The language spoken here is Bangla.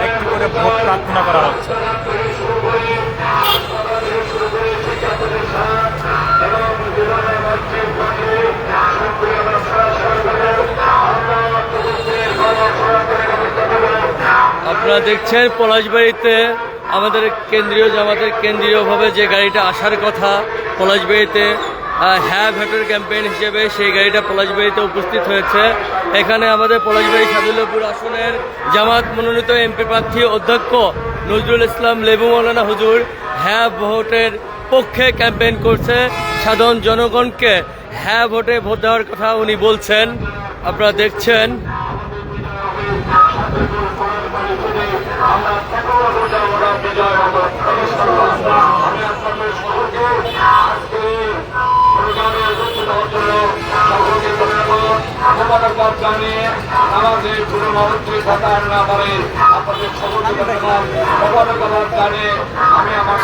একটি করে ভোট প্রার্থনা করা হচ্ছে। আপনারা দেখছেন পলাশবাড়িতে আমাদের কেন্দ্রীয় জামাতের কেন্দ্রীয়ভাবে যে গাড়িটা আসার কথা পলাশবাড়িতে হ্যাঁ ভোটের ক্যাম্পেইন হিসেবে, সেই গাড়িটা পলাশবাড়িতে উপস্থিত হয়েছে। এখানে আমাদের পলাশবাড়ি সাদুল্লাপুর আসনের জামাত মনোনীত এমপি প্রার্থী অধ্যক্ষ নজরুল ইসলাম লেবু মৌলানা হুজুর হ্যাঁ ভোটের পক্ষে ক্যাম্পেইন করছে। সাধারণ জনগণকে হ্যাঁ ভোটে ভোট দেওয়ার কথা উনি বলছেন, আপনারা দেখছেন। জানিয়ে আমাদের পূর্ণমন্ত্রী সরকার না পারে আপনাদের সকলকে জানিয়ে আমি আমার